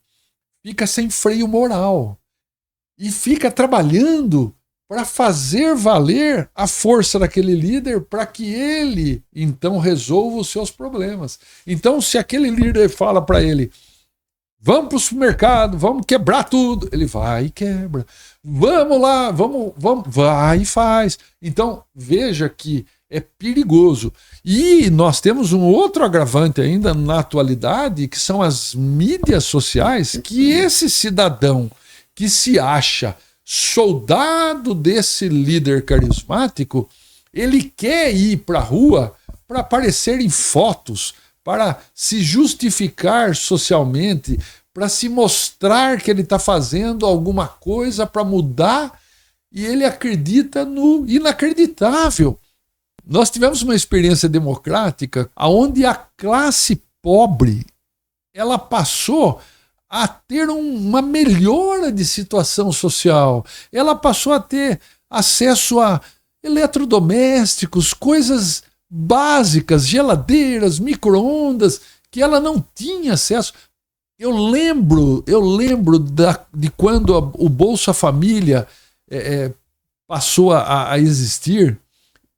fica sem freio moral. E fica trabalhando para fazer valer a força daquele líder para que ele, então, resolva os seus problemas. Então, se aquele líder fala para ele, vamos para o supermercado, vamos quebrar tudo, ele vai e quebra. Vamos lá, vamos, vai e faz. Então, veja que é perigoso. E nós temos um outro agravante ainda na atualidade, que são as mídias sociais, que esse cidadão que se acha soldado desse líder carismático, ele quer ir para a rua para aparecer em fotos, para se justificar socialmente, para se mostrar que ele está fazendo alguma coisa para mudar, e ele acredita no inacreditável. Nós tivemos uma experiência democrática onde a classe pobre ela passou a ter uma melhora de situação social. Ela passou a ter acesso a eletrodomésticos, coisas básicas, geladeiras, micro-ondas, que ela não tinha acesso. Eu lembro de quando o Bolsa Família passou a existir,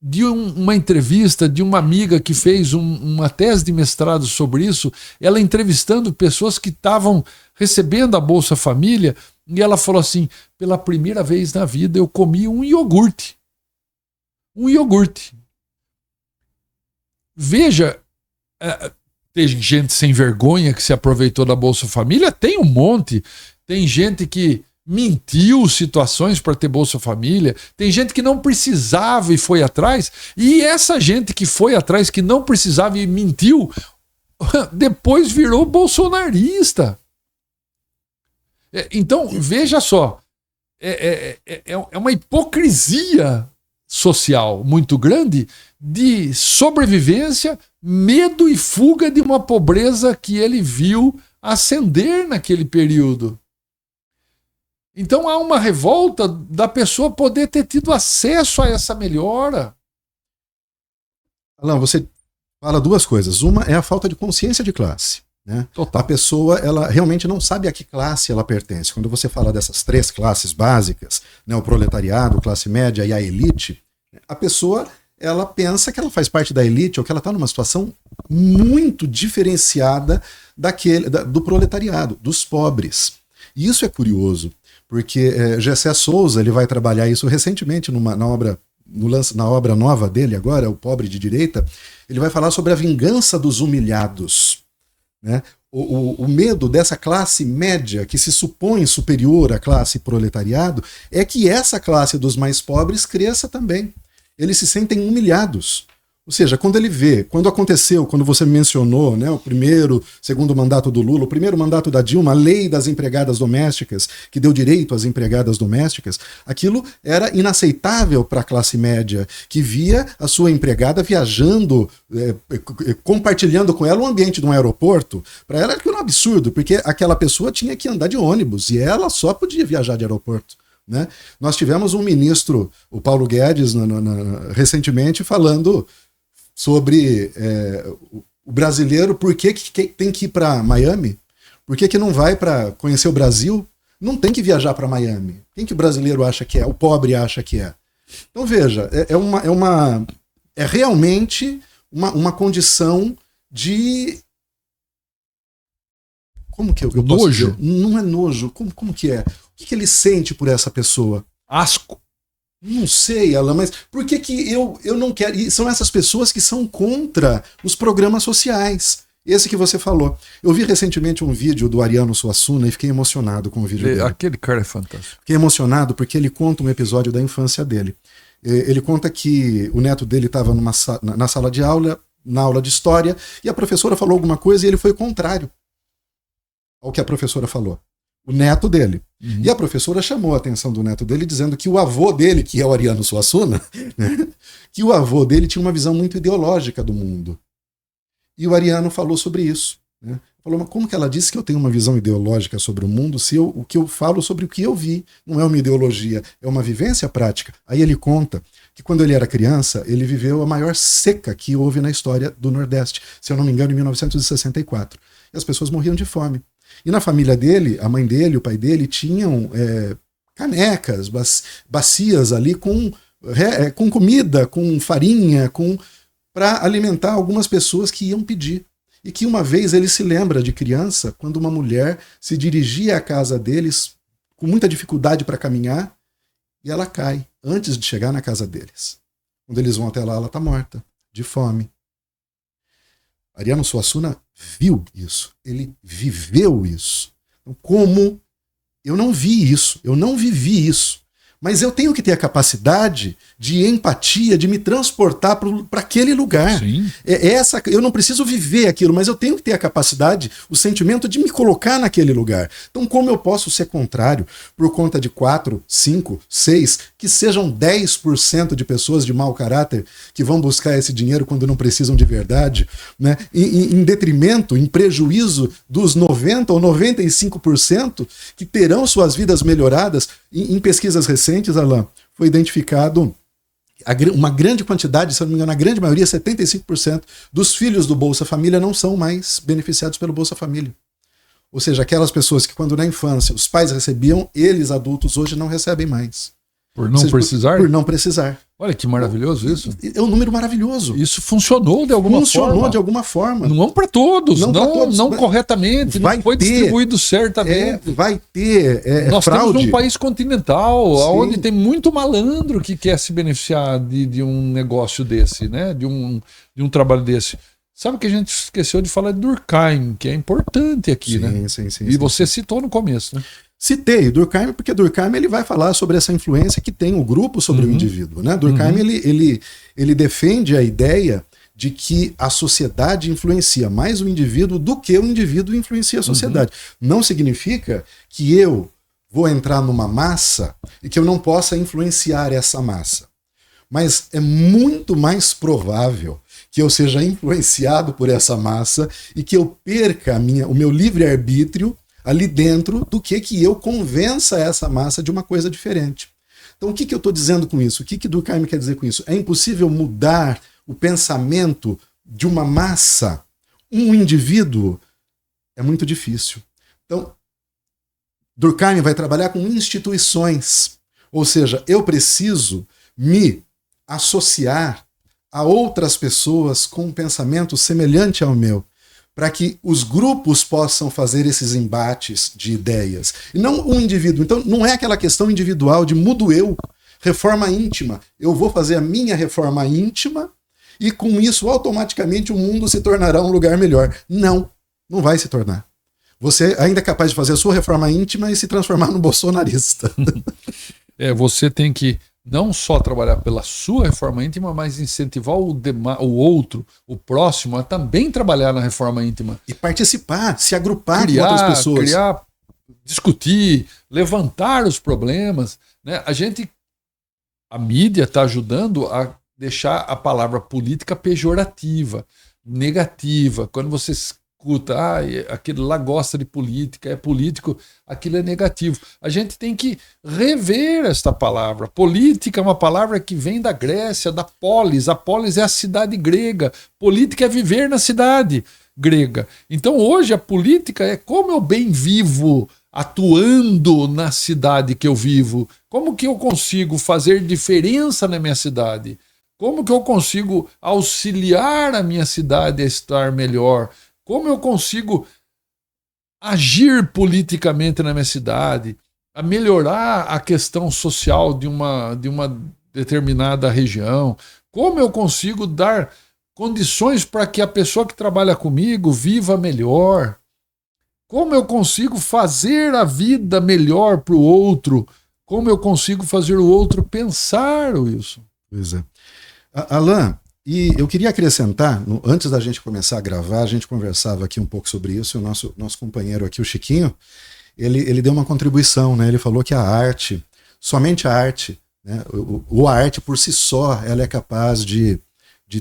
de uma entrevista de uma amiga que fez uma tese de mestrado sobre isso, ela entrevistando pessoas que estavam recebendo a Bolsa Família, e ela falou assim, pela primeira vez na vida eu comi um iogurte. Um iogurte. Veja, tem gente sem vergonha que se aproveitou da Bolsa Família, tem um monte. Tem gente que mentiu situações para ter Bolsa Família, tem gente que não precisava e foi atrás, e essa gente que foi atrás, que não precisava e mentiu, depois virou bolsonarista. Então, veja só, é uma hipocrisia social muito grande de sobrevivência, medo e fuga de uma pobreza que ele viu ascender naquele período. Então há uma revolta da pessoa poder ter tido acesso a essa melhora. Alan, você fala duas coisas. Uma é a falta de consciência de classe. Né? A pessoa ela realmente não sabe a que classe ela pertence. Quando você fala dessas três classes básicas, né, o proletariado, classe média e a elite, a pessoa ela pensa que ela faz parte da elite ou que ela está numa situação muito diferenciada do proletariado, dos pobres. E isso é curioso. Porque Gessé Souza ele vai trabalhar isso recentemente na obra nova dele agora, O Pobre de Direita. Ele vai falar sobre a vingança dos humilhados. Né? O medo dessa classe média que se supõe superior à classe proletariado é que essa classe dos mais pobres cresça também. Eles se sentem humilhados. Ou seja, quando aconteceu, quando você mencionou, né, o segundo mandato do Lula, o primeiro mandato da Dilma, a lei das empregadas domésticas, que deu direito às empregadas domésticas, aquilo era inaceitável para a classe média, que via a sua empregada viajando, compartilhando com ela o ambiente de um aeroporto. Para ela era um absurdo, porque aquela pessoa tinha que andar de ônibus e ela só podia viajar de aeroporto. Né? Nós tivemos um ministro, o Paulo Guedes, recentemente falando sobre o brasileiro, por que tem que ir para Miami? Por que não vai para conhecer o Brasil? Não tem que viajar para Miami. Quem que o brasileiro acha que é? O pobre acha que é. Então veja, é realmente uma condição de... Como que eu posso nojo? dizer? Não é nojo. Como que é? O que ele sente por essa pessoa? Asco. Não sei, Alan, mas por que eu não quero... E são essas pessoas que são contra os programas sociais. Esse que você falou. Eu vi recentemente um vídeo do Ariano Suassuna e fiquei emocionado com o vídeo dele. Aquele cara é fantástico. Fiquei emocionado porque ele conta um episódio da infância dele. Ele conta que o neto dele estava na sala de aula, na aula de história, e a professora falou alguma coisa e ele foi contrário ao que a professora falou. O neto dele. Uhum. E a professora chamou a atenção do neto dele dizendo que o avô dele, que é o Ariano Suassuna, né, que o avô dele tinha uma visão muito ideológica do mundo. E o Ariano falou sobre isso. Né? Falou, mas como que ela disse que eu tenho uma visão ideológica sobre o mundo se o que eu falo sobre o que eu vi não é uma ideologia, é uma vivência prática? Aí ele conta que quando ele era criança, ele viveu a maior seca que houve na história do Nordeste, se eu não me engano, em 1964. E as pessoas morriam de fome. E na família dele, a mãe dele, o pai dele, tinham canecas, bacias ali com comida, com farinha, para alimentar algumas pessoas que iam pedir. E que uma vez ele se lembra de criança, quando uma mulher se dirigia à casa deles com muita dificuldade para caminhar, e ela cai antes de chegar na casa deles. Quando eles vão até lá, ela está morta, de fome. Ariano Suassuna viu isso, ele viveu isso. Então, como eu não vi isso, eu não vivi isso, mas eu tenho que ter a capacidade de empatia, de me transportar para aquele lugar. Sim. Eu não preciso viver aquilo, mas eu tenho que ter a capacidade, o sentimento de me colocar naquele lugar. Então, como eu posso ser contrário por conta de 4, 5, 6, que sejam 10% de pessoas de mau caráter que vão buscar esse dinheiro quando não precisam de verdade, né? Em detrimento, em prejuízo dos 90% ou 95% que terão suas vidas melhoradas? Em pesquisas recentes, Alan, foi identificado uma grande quantidade, se eu não me engano, a grande maioria, 75% dos filhos do Bolsa Família não são mais beneficiados pelo Bolsa Família. Ou seja, aquelas pessoas que quando na infância os pais recebiam, eles adultos hoje não recebem mais. Por não precisar? Por não precisar. Olha que maravilhoso isso. É um número maravilhoso. Isso funcionou de alguma forma. Funcionou de alguma forma. Não para todos, não corretamente, não foi distribuído certamente. Vai ter Nós fraude. temos um país continental, Sim. onde tem muito malandro que quer se beneficiar de um negócio desse, né? de um trabalho desse. Sabe que a gente esqueceu de falar de Durkheim, que é importante aqui, sim, né? Sim, e você citou no começo, né? Citei Durkheim porque Durkheim ele vai falar sobre essa influência que tem o grupo sobre o indivíduo. Né? Durkheim ele defende a ideia de que a sociedade influencia mais o indivíduo do que o indivíduo influencia a sociedade. Não significa que eu vou entrar numa massa e que eu não possa influenciar essa massa. Mas é muito mais provável que eu seja influenciado por essa massa e que eu perca o meu livre-arbítrio ali dentro do que eu convença essa massa de uma coisa diferente. Então o que eu estou dizendo com isso? O que Durkheim quer dizer com isso? É impossível mudar o pensamento de uma massa, um indivíduo, é muito difícil. Então, Durkheim vai trabalhar com instituições, ou seja, eu preciso me associar a outras pessoas com um pensamento semelhante ao meu, para que os grupos possam fazer esses embates de ideias. E não um indivíduo. Então, não é aquela questão individual de mudo eu, reforma íntima. Eu vou fazer a minha reforma íntima e com isso, automaticamente, o mundo se tornará um lugar melhor. Não vai se tornar. Você ainda é capaz de fazer a sua reforma íntima e se transformar num bolsonarista. Você tem que não só trabalhar pela sua reforma íntima, mas incentivar o outro, o próximo, a também trabalhar na reforma íntima. E participar, se agrupar com outras pessoas. Discutir, levantar os problemas. Né? A mídia está ajudando a deixar a palavra política pejorativa, negativa. Quando você escuta, aquele lá gosta de política, é político, aquilo é negativo. A gente tem que rever esta palavra. Política é uma palavra que vem da Grécia, da polis. A polis é a cidade grega. Política é viver na cidade grega. Então hoje a política é como eu bem vivo atuando na cidade que eu vivo. Como que eu consigo fazer diferença na minha cidade? Como que eu consigo auxiliar a minha cidade a estar melhor? Como eu consigo agir politicamente na minha cidade, a melhorar a questão social de uma determinada região? Como eu consigo dar condições para que a pessoa que trabalha comigo viva melhor? Como eu consigo fazer a vida melhor para o outro? Como eu consigo fazer o outro pensar, Wilson? Pois é. Alain, e eu queria acrescentar, antes da gente começar a gravar, a gente conversava aqui um pouco sobre isso, e o nosso companheiro aqui, o Chiquinho, ele deu uma contribuição, né? Ele falou que a arte, somente a arte, né? A arte por si só, ela é capaz de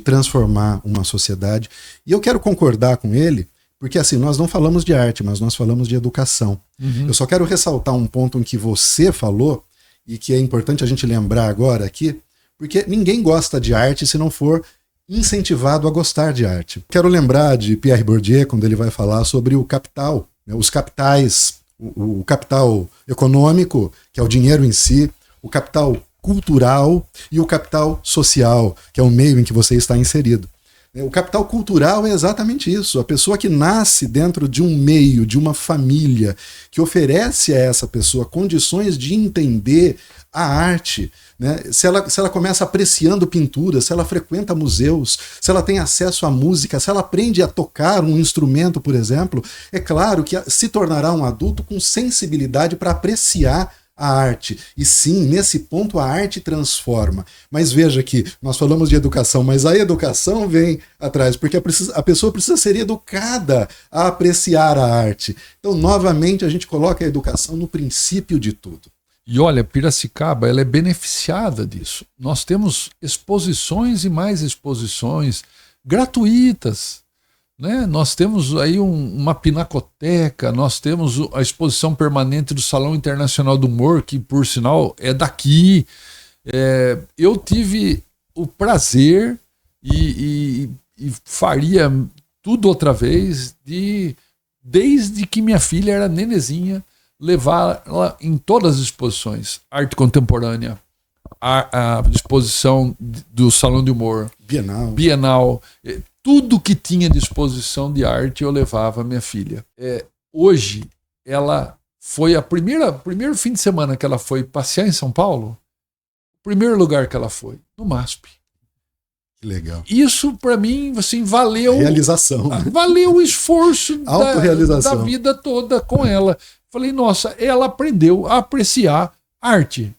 transformar uma sociedade. E eu quero concordar com ele, porque assim, nós não falamos de arte, mas nós falamos de educação. Eu só quero ressaltar um ponto em que você falou, e que é importante a gente lembrar agora aqui, porque ninguém gosta de arte se não for incentivado a gostar de arte. Quero lembrar de Pierre Bourdieu, quando ele vai falar sobre o capital, né, os capitais, o capital econômico, que é o dinheiro em si, o capital cultural e o capital social, que é o meio em que você está inserido. O capital cultural é exatamente isso. A pessoa que nasce dentro de um meio, de uma família, que oferece a essa pessoa condições de entender a arte, né? Se ela começa apreciando pintura, se ela frequenta museus, se ela tem acesso à música, se ela aprende a tocar um instrumento, por exemplo, é claro que se tornará um adulto com sensibilidade para apreciar a arte. E sim, nesse ponto a arte transforma. Mas veja que nós falamos de educação, mas a educação vem atrás, porque a pessoa precisa ser educada a apreciar a arte. Então, novamente, a gente coloca a educação no princípio de tudo. E olha, Piracicaba, ela é beneficiada disso. Nós temos exposições e mais exposições gratuitas, né? Nós temos aí uma pinacoteca, nós temos a exposição permanente do Salão Internacional do Humor, que por sinal é daqui. Eu tive o prazer e faria tudo outra vez desde que minha filha era nenezinha, levá-la em todas as exposições, arte contemporânea, a exposição do Salão de Humor, Bienal, tudo que tinha de exposição de arte eu levava a minha filha. Hoje, ela foi primeiro fim de semana que ela foi passear em São Paulo, o primeiro lugar que ela foi, no MASP. Que legal. Isso, para mim, assim, valeu... Realização. Né? Valeu o esforço autorrealização da vida toda com ela. Falei, nossa, ela aprendeu a apreciar arte.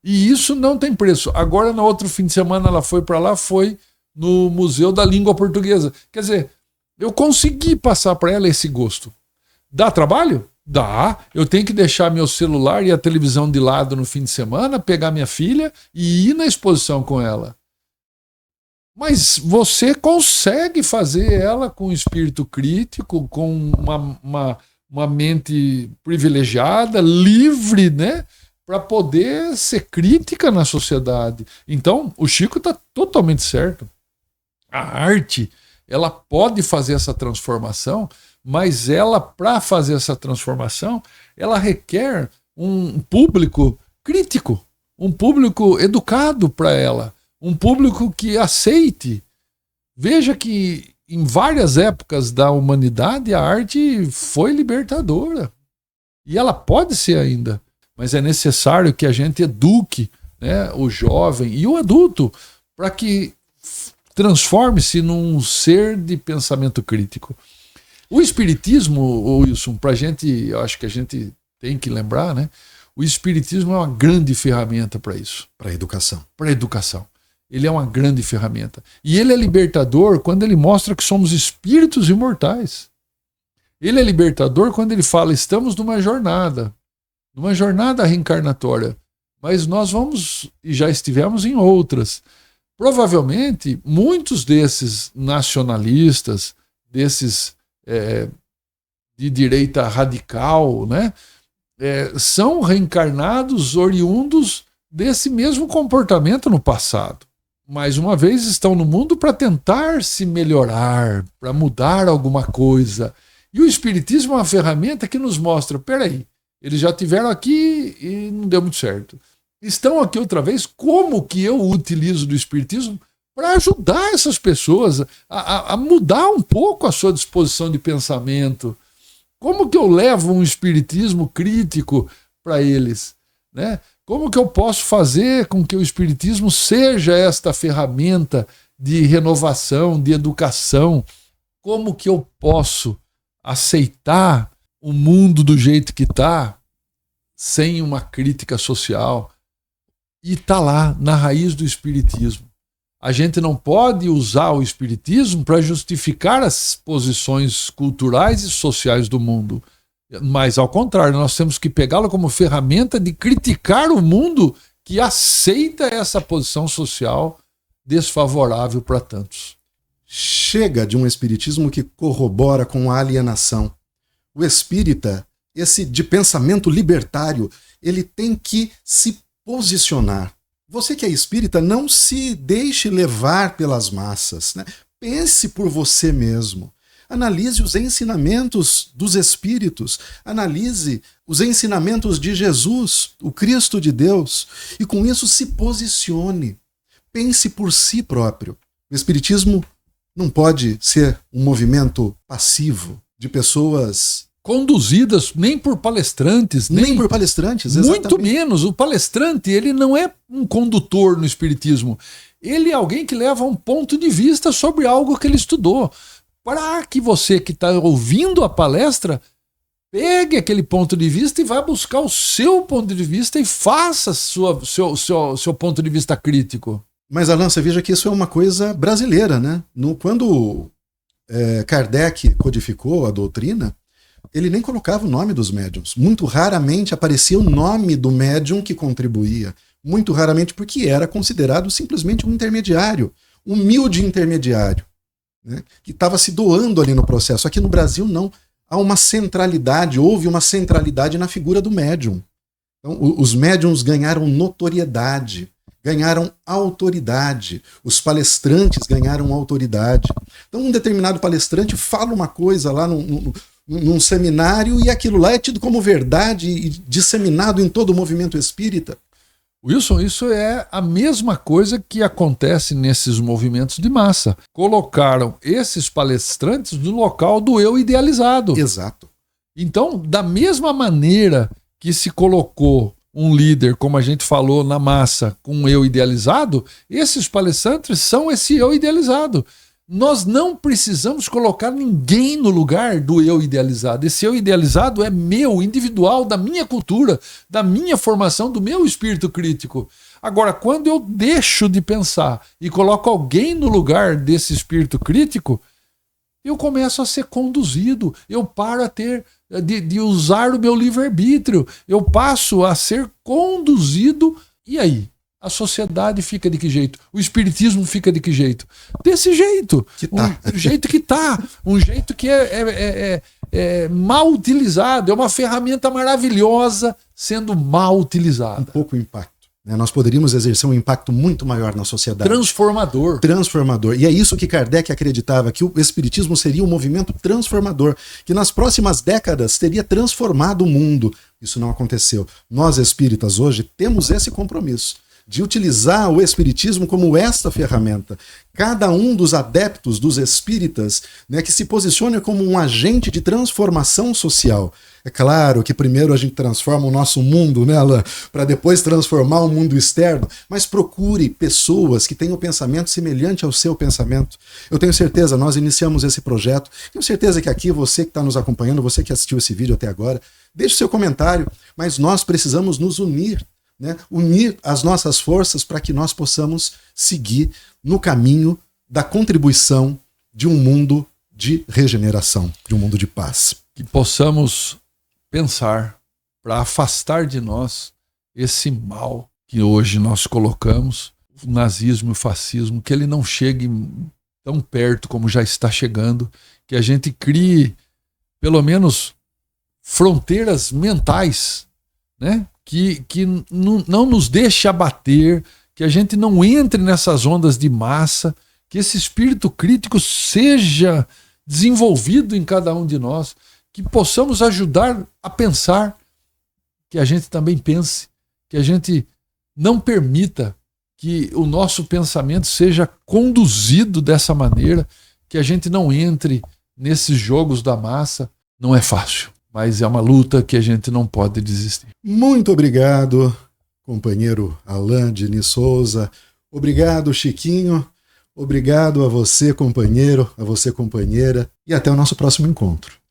E isso não tem preço. Agora, no outro fim de semana, ela foi para lá, foi no Museu da Língua Portuguesa. Quer dizer, eu consegui passar para ela esse gosto. Dá trabalho? Dá. Eu tenho que deixar meu celular e a televisão de lado no fim de semana, pegar minha filha e ir na exposição com ela. Mas você consegue fazer ela com espírito crítico, com uma mente privilegiada, livre, né? Para poder ser crítica na sociedade. Então, o Chico está totalmente certo. A arte, ela pode fazer essa transformação, mas ela, para fazer essa transformação, ela requer um público crítico, um público educado para ela, um público que aceite. Veja que em várias épocas da humanidade a arte foi libertadora. E ela pode ser ainda. Mas é necessário que a gente eduque, né, o jovem e o adulto para que transforme-se num ser de pensamento crítico. O espiritismo, Wilson, para a gente, eu acho que a gente tem que lembrar, né? O espiritismo é uma grande ferramenta para isso. Para a educação. Para a educação. Ele é uma grande ferramenta. E ele é libertador quando ele mostra que somos espíritos imortais. Ele é libertador quando ele fala, estamos numa jornada reencarnatória, mas nós vamos, e já estivemos em outras. Provavelmente, muitos desses nacionalistas, desses de direita radical, né, são reencarnados oriundos desse mesmo comportamento no passado. Mais uma vez, estão no mundo para tentar se melhorar, para mudar alguma coisa. E o espiritismo é uma ferramenta que nos mostra, peraí, eles já estiveram aqui e não deu muito certo. Estão aqui outra vez, como que eu utilizo do espiritismo para ajudar essas pessoas a mudar um pouco a sua disposição de pensamento? Como que eu levo um espiritismo crítico para eles, né? Como que eu posso fazer com que o Espiritismo seja esta ferramenta de renovação, de educação? Como que eu posso aceitar o mundo do jeito que está, sem uma crítica social? E está lá, na raiz do Espiritismo. A gente não pode usar o Espiritismo para justificar as posições culturais e sociais do mundo. Mas, ao contrário, nós temos que pegá-lo como ferramenta de criticar o mundo que aceita essa posição social desfavorável para tantos. Chega de um espiritismo que corrobora com a alienação. O espírita, esse de pensamento libertário, ele tem que se posicionar. Você que é espírita, não se deixe levar pelas massas, né? Pense por você mesmo. Analise os ensinamentos dos espíritos, analise os ensinamentos de Jesus, o Cristo de Deus, e com isso se posicione. Pense por si próprio. O espiritismo não pode ser um movimento passivo de pessoas conduzidas nem por palestrantes, nem por palestrantes, exatamente. Muito menos. O palestrante, ele não é um condutor no espiritismo. Ele é alguém que leva um ponto de vista sobre algo que ele estudou. Para que você que está ouvindo a palestra pegue aquele ponto de vista e vá buscar o seu ponto de vista e faça seu ponto de vista crítico. Mas, Alan, você veja que isso é uma coisa brasileira, né? Quando Kardec codificou a doutrina, ele nem colocava o nome dos médiuns. Muito raramente aparecia o nome do médium que contribuía. Muito raramente, porque era considerado simplesmente um intermediário, humilde intermediário, né, que estava se doando ali no processo. Aqui no Brasil, não. Há uma centralidade, houve uma centralidade na figura do médium. Então, os médiums ganharam notoriedade, ganharam autoridade, os palestrantes ganharam autoridade. Então, um determinado palestrante fala uma coisa lá num seminário e aquilo lá é tido como verdade e disseminado em todo o movimento espírita. Wilson, isso é a mesma coisa que acontece nesses movimentos de massa. Colocaram esses palestrantes no local do eu idealizado. Exato. Então, da mesma maneira que se colocou um líder, como a gente falou, na massa, com um eu idealizado, esses palestrantes são esse eu idealizado. Nós não precisamos colocar ninguém no lugar do eu idealizado. Esse eu idealizado é meu, individual, da minha cultura, da minha formação, do meu espírito crítico. Agora, quando eu deixo de pensar e coloco alguém no lugar desse espírito crítico, eu começo a ser conduzido, eu paro a ter de usar o meu livre-arbítrio, eu passo a ser conduzido. E aí? A sociedade fica de que jeito? O espiritismo fica de que jeito? Desse jeito. Que tá. Um jeito que tá. Um jeito que é mal utilizado. É uma ferramenta maravilhosa sendo mal utilizada. Um pouco impacto. Né? Nós poderíamos exercer um impacto muito maior na sociedade. Transformador. Transformador. E é isso que Kardec acreditava, que o espiritismo seria um movimento transformador, que nas próximas décadas teria transformado o mundo. Isso não aconteceu. Nós espíritas hoje temos esse compromisso de utilizar o espiritismo como esta ferramenta. Cada um dos adeptos dos espíritas, né, que se posiciona como um agente de transformação social. É claro que primeiro a gente transforma o nosso mundo, né, Alain, para depois transformar o mundo externo, mas procure pessoas que tenham pensamento semelhante ao seu pensamento. Eu tenho certeza, nós iniciamos esse projeto, tenho certeza que aqui você que está nos acompanhando, você que assistiu esse vídeo até agora, deixe seu comentário, mas nós precisamos nos unir, né? Unir as nossas forças para que nós possamos seguir no caminho da contribuição de um mundo de regeneração, de um mundo de paz. Que possamos pensar para afastar de nós esse mal que hoje nós colocamos, o nazismo e o fascismo, que ele não chegue tão perto como já está chegando, que a gente crie pelo menos fronteiras mentais, né? Que não nos deixe abater, que a gente não entre nessas ondas de massa, que esse espírito crítico seja desenvolvido em cada um de nós, que possamos ajudar a pensar, que a gente também pense, que a gente não permita que o nosso pensamento seja conduzido dessa maneira, que a gente não entre nesses jogos da massa. Não é fácil. mas é uma luta que a gente não pode desistir. Muito obrigado, companheiro Alain Diniz Souza. Obrigado, Chiquinho. Obrigado a você, companheiro, a você, companheira. E até o nosso próximo encontro.